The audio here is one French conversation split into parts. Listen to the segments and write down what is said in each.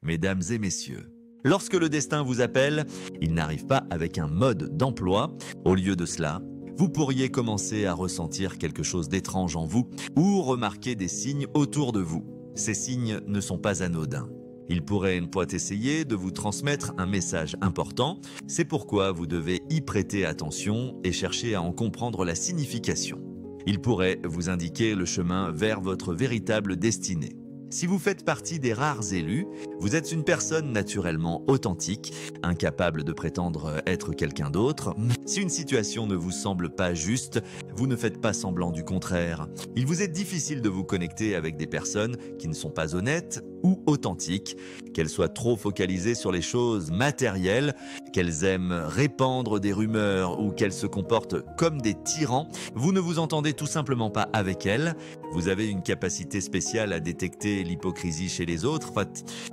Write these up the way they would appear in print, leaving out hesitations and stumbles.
Mesdames et messieurs, lorsque le destin vous appelle, il n'arrive pas avec un mode d'emploi. Au lieu de cela, vous pourriez commencer à ressentir quelque chose d'étrange en vous ou remarquer des signes autour de vous. Ces signes ne sont pas anodins. Ils pourraient une fois essayer de vous transmettre un message important. C'est pourquoi vous devez y prêter attention et chercher à en comprendre la signification. Ils pourraient vous indiquer le chemin vers votre véritable destinée. Si vous faites partie des rares élus, vous êtes une personne naturellement authentique, incapable de prétendre être quelqu'un d'autre. Si une situation ne vous semble pas juste, vous ne faites pas semblant du contraire. Il vous est difficile de vous connecter avec des personnes qui ne sont pas honnêtes ou authentiques, qu'elles soient trop focalisées sur les choses matérielles, qu'elles aiment répandre des rumeurs ou qu'elles se comportent comme des tyrans. Vous ne vous entendez tout simplement pas avec elles. Vous avez une capacité spéciale à détecter l'hypocrisie chez les autres,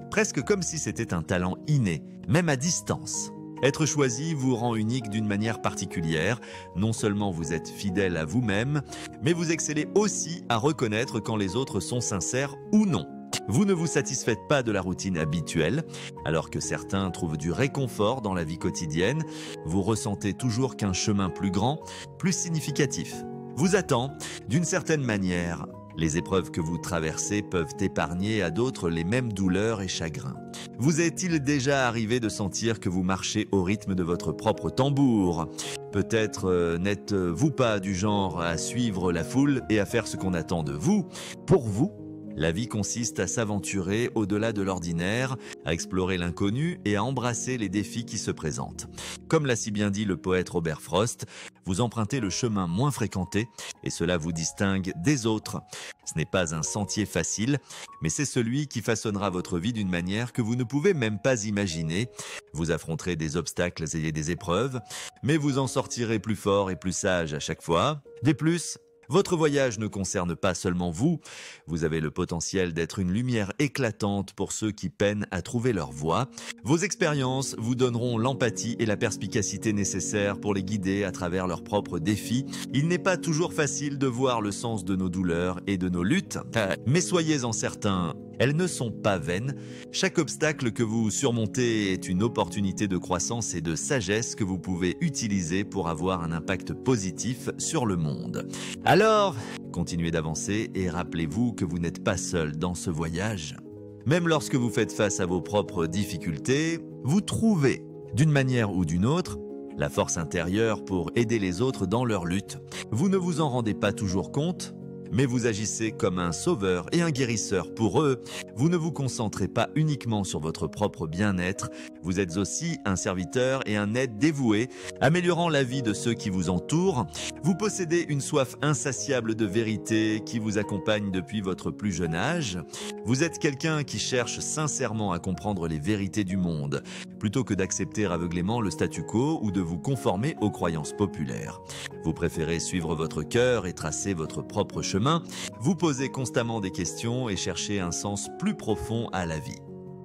presque comme si c'était un talent inné, même à distance. Être choisi vous rend unique d'une manière particulière. Non seulement vous êtes fidèle à vous-même, mais vous excellez aussi à reconnaître quand les autres sont sincères ou non. Vous ne vous satisfaites pas de la routine habituelle, alors que certains trouvent du réconfort dans la vie quotidienne. Vous ressentez toujours qu'un chemin plus grand, plus significatif vous attend. D'une certaine manière, les épreuves que vous traversez peuvent épargner à d'autres les mêmes douleurs et chagrins. Vous est-il déjà arrivé de sentir que vous marchez au rythme de votre propre tambour ? Peut-être n'êtes-vous pas du genre à suivre la foule et à faire ce qu'on attend de vous, pour vous ? La vie consiste à s'aventurer au-delà de l'ordinaire, à explorer l'inconnu et à embrasser les défis qui se présentent. Comme l'a si bien dit le poète Robert Frost, vous empruntez le chemin moins fréquenté et cela vous distingue des autres. Ce n'est pas un sentier facile, mais c'est celui qui façonnera votre vie d'une manière que vous ne pouvez même pas imaginer. Vous affronterez des obstacles et des épreuves, mais vous en sortirez plus fort et plus sage à chaque fois. De plus, votre voyage ne concerne pas seulement vous, vous avez le potentiel d'être une lumière éclatante pour ceux qui peinent à trouver leur voie. Vos expériences vous donneront l'empathie et la perspicacité nécessaires pour les guider à travers leurs propres défis. Il n'est pas toujours facile de voir le sens de nos douleurs et de nos luttes, mais soyez-en certains, elles ne sont pas vaines. Chaque obstacle que vous surmontez est une opportunité de croissance et de sagesse que vous pouvez utiliser pour avoir un impact positif sur le monde. Alors, continuez d'avancer et rappelez-vous que vous n'êtes pas seul dans ce voyage. Même lorsque vous faites face à vos propres difficultés, vous trouvez, d'une manière ou d'une autre, la force intérieure pour aider les autres dans leur lutte. Vous ne vous en rendez pas toujours compte, mais vous agissez comme un sauveur et un guérisseur pour eux. Vous ne vous concentrez pas uniquement sur votre propre bien-être, vous êtes aussi un serviteur et un aide dévoué, améliorant la vie de ceux qui vous entourent. Vous possédez une soif insatiable de vérité qui vous accompagne depuis votre plus jeune âge. Vous êtes quelqu'un qui cherche sincèrement à comprendre les vérités du monde, plutôt que d'accepter aveuglément le statu quo ou de vous conformer aux croyances populaires. Vous préférez suivre votre cœur et tracer votre propre chemin. Vous posez constamment des questions et cherchez un sens plus profond à la vie.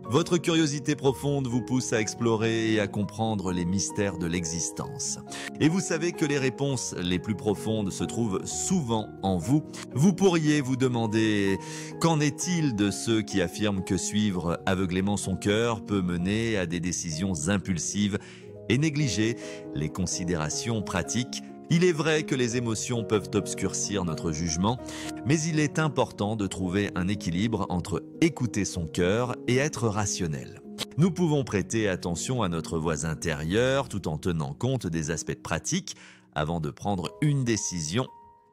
Votre curiosité profonde vous pousse à explorer et à comprendre les mystères de l'existence. Et vous savez que les réponses les plus profondes se trouvent souvent en vous. Vous pourriez vous demander « Qu'en est-il de ceux qui affirment que suivre aveuglément son cœur peut mener à des décisions impulsives et négliger les considérations pratiques ?» Il est vrai que les émotions peuvent obscurcir notre jugement, mais il est important de trouver un équilibre entre écouter son cœur et être rationnel. Nous pouvons prêter attention à notre voix intérieure tout en tenant compte des aspects pratiques avant de prendre une décision.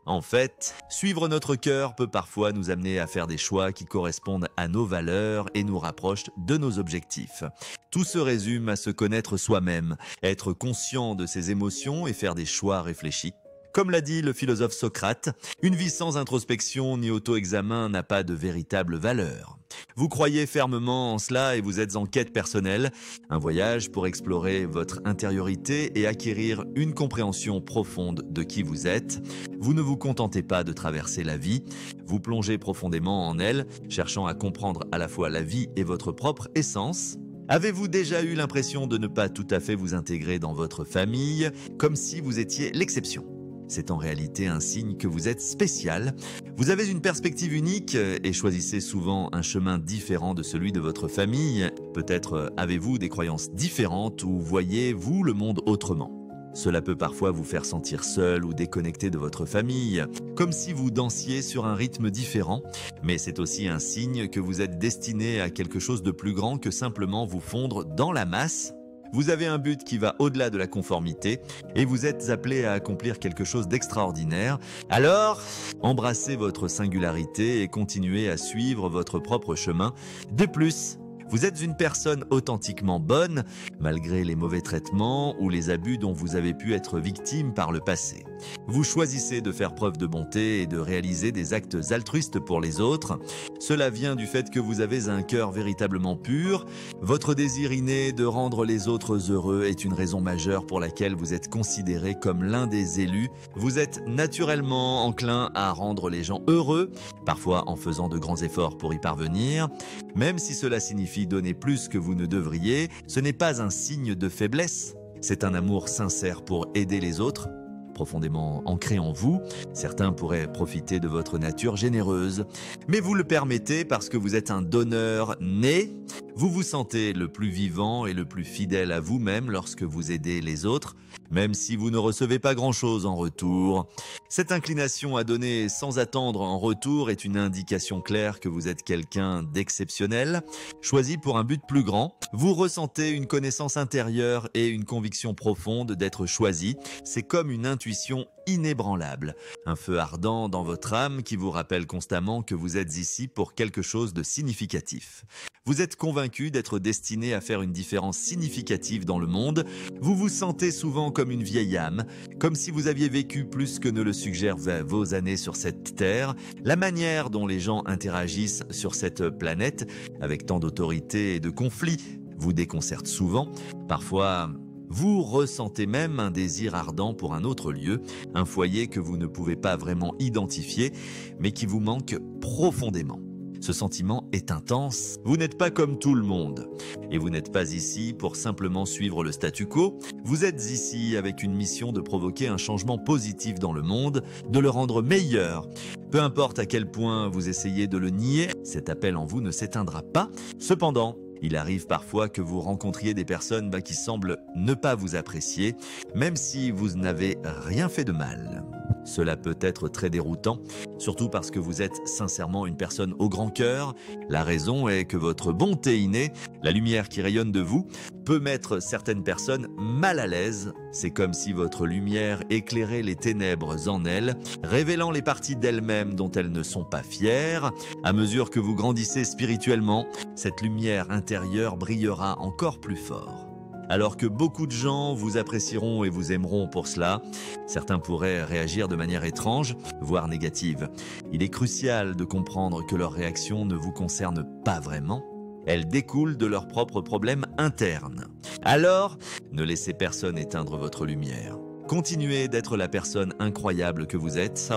En fait, suivre notre cœur peut parfois nous amener à faire des choix qui correspondent à nos valeurs et nous rapprochent de nos objectifs. Tout se résume à se connaître soi-même, être conscient de ses émotions et faire des choix réfléchis. Comme l'a dit le philosophe Socrate, une vie sans introspection ni auto-examen n'a pas de véritable valeur. Vous croyez fermement en cela et vous êtes en quête personnelle, un voyage pour explorer votre intériorité et acquérir une compréhension profonde de qui vous êtes. Vous ne vous contentez pas de traverser la vie, vous plongez profondément en elle, cherchant à comprendre à la fois la vie et votre propre essence. Avez-vous déjà eu l'impression de ne pas tout à fait vous intégrer dans votre famille, comme si vous étiez l'exception ? c'est en réalité un signe que vous êtes spécial. Vous avez une perspective unique et choisissez souvent un chemin différent de celui de votre famille. Peut-être avez-vous des croyances différentes ou voyez-vous le monde autrement. Cela peut parfois vous faire sentir seul ou déconnecté de votre famille, comme si vous dansiez sur un rythme différent, mais c'est aussi un signe que vous êtes destiné à quelque chose de plus grand que simplement vous fondre dans la masse. Vous avez un but qui va au-delà de la conformité et vous êtes appelé à accomplir quelque chose d'extraordinaire. Alors, embrassez votre singularité et continuez à suivre votre propre chemin. De plus, vous êtes une personne authentiquement bonne, malgré les mauvais traitements ou les abus dont vous avez pu être victime par le passé. Vous choisissez de faire preuve de bonté et de réaliser des actes altruistes pour les autres. Cela vient du fait que vous avez un cœur véritablement pur. Votre désir inné de rendre les autres heureux est une raison majeure pour laquelle vous êtes considéré comme l'un des élus. Vous êtes naturellement enclin à rendre les gens heureux, parfois en faisant de grands efforts pour y parvenir. Même si cela signifie donner plus que vous ne devriez, ce n'est pas un signe de faiblesse. C'est un amour sincère pour aider les autres, profondément ancré en vous. Certains pourraient profiter de votre nature généreuse, mais vous le permettez parce que vous êtes un donneur né. Vous vous sentez le plus vivant et le plus fidèle à vous-même lorsque vous aidez les autres, même si vous ne recevez pas grand-chose en retour. Cette inclination à donner sans attendre en retour est une indication claire que vous êtes quelqu'un d'exceptionnel, choisi pour un but plus grand. Vous ressentez une connaissance intérieure et une conviction profonde d'être choisi. C'est comme une intuition inébranlable, un feu ardent dans votre âme qui vous rappelle constamment que vous êtes ici pour quelque chose de significatif. Vous êtes convaincu d'être destiné à faire une différence significative dans le monde. Vous vous sentez souvent comme une vieille âme, comme si vous aviez vécu plus que ne le suggèrent vos années sur cette terre. La manière dont les gens interagissent sur cette planète, avec tant d'autorité et de conflits, vous déconcerte souvent. Parfois, vous ressentez même un désir ardent pour un autre lieu, un foyer que vous ne pouvez pas vraiment identifier, mais qui vous manque profondément. Ce sentiment est intense. Vous n'êtes pas comme tout le monde. Et vous n'êtes pas ici pour simplement suivre le statu quo. Vous êtes ici avec une mission de provoquer un changement positif dans le monde, de le rendre meilleur. Peu importe à quel point vous essayez de le nier, cet appel en vous ne s'éteindra pas. Cependant, il arrive parfois que vous rencontriez des personnes qui semblent ne pas vous apprécier, même si vous n'avez rien fait de mal. Cela peut être très déroutant, surtout parce que vous êtes sincèrement une personne au grand cœur. La raison est que votre bonté innée, la lumière qui rayonne de vous, peut mettre certaines personnes mal à l'aise. C'est comme si votre lumière éclairait les ténèbres en elles, révélant les parties d'elles-mêmes dont elles ne sont pas fières. À mesure que vous grandissez spirituellement, cette lumière intérieure brillera encore plus fort. Alors que beaucoup de gens vous apprécieront et vous aimeront pour cela, certains pourraient réagir de manière étrange, voire négative. Il est crucial de comprendre que leur réaction ne vous concerne pas vraiment. Elle découle de leurs propres problèmes internes. Alors, ne laissez personne éteindre votre lumière. Continuez d'être la personne incroyable que vous êtes.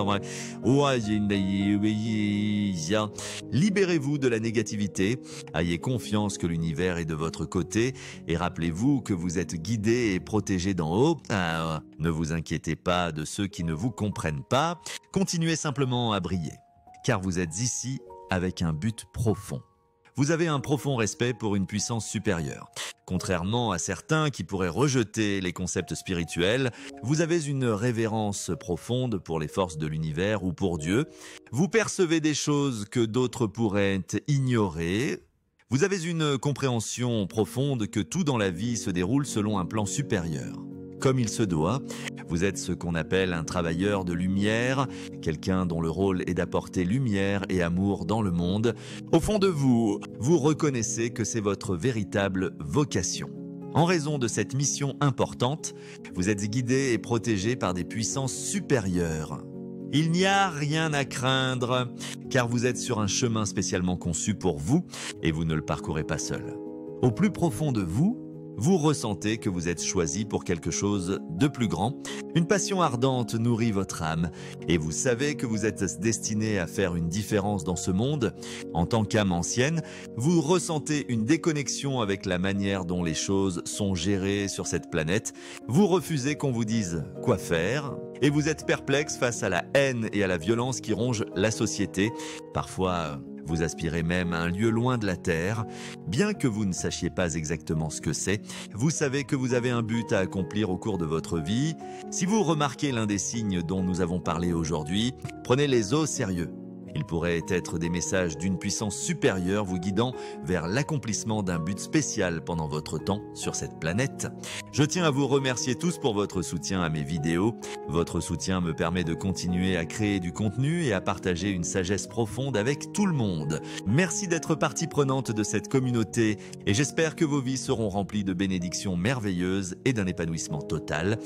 Libérez-vous de la négativité. Ayez confiance que l'univers est de votre côté. Et rappelez-vous que vous êtes guidé et protégé d'en haut. Ne vous inquiétez pas de ceux qui ne vous comprennent pas. Continuez simplement à briller. Car vous êtes ici avec un but profond. Vous avez un profond respect pour une puissance supérieure. Contrairement à certains qui pourraient rejeter les concepts spirituels, vous avez une révérence profonde pour les forces de l'univers ou pour Dieu. Vous percevez des choses que d'autres pourraient ignorer. Vous avez une compréhension profonde que tout dans la vie se déroule selon un plan supérieur. Comme il se doit, vous êtes ce qu'on appelle un travailleur de lumière, quelqu'un dont le rôle est d'apporter lumière et amour dans le monde. Au fond de vous, vous reconnaissez que c'est votre véritable vocation. En raison de cette mission importante, vous êtes guidé et protégé par des puissances supérieures. Il n'y a rien à craindre, car vous êtes sur un chemin spécialement conçu pour vous et vous ne le parcourez pas seul. Au plus profond de vous, vous ressentez que vous êtes choisi pour quelque chose de plus grand. Une passion ardente nourrit votre âme et vous savez que vous êtes destiné à faire une différence dans ce monde. En tant qu'âme ancienne, vous ressentez une déconnexion avec la manière dont les choses sont gérées sur cette planète. Vous refusez qu'on vous dise quoi faire et vous êtes perplexe face à la haine et à la violence qui rongent la société. Parfois, vous aspirez même à un lieu loin de la Terre. Bien que vous ne sachiez pas exactement ce que c'est, vous savez que vous avez un but à accomplir au cours de votre vie. Si vous remarquez l'un des signes dont nous avons parlé aujourd'hui, prenez-les au sérieux. Ils pourraient être des messages d'une puissance supérieure vous guidant vers l'accomplissement d'un but spécial pendant votre temps sur cette planète. Je tiens à vous remercier tous pour votre soutien à mes vidéos. Votre soutien me permet de continuer à créer du contenu et à partager une sagesse profonde avec tout le monde. Merci d'être partie prenante de cette communauté et j'espère que vos vies seront remplies de bénédictions merveilleuses et d'un épanouissement total.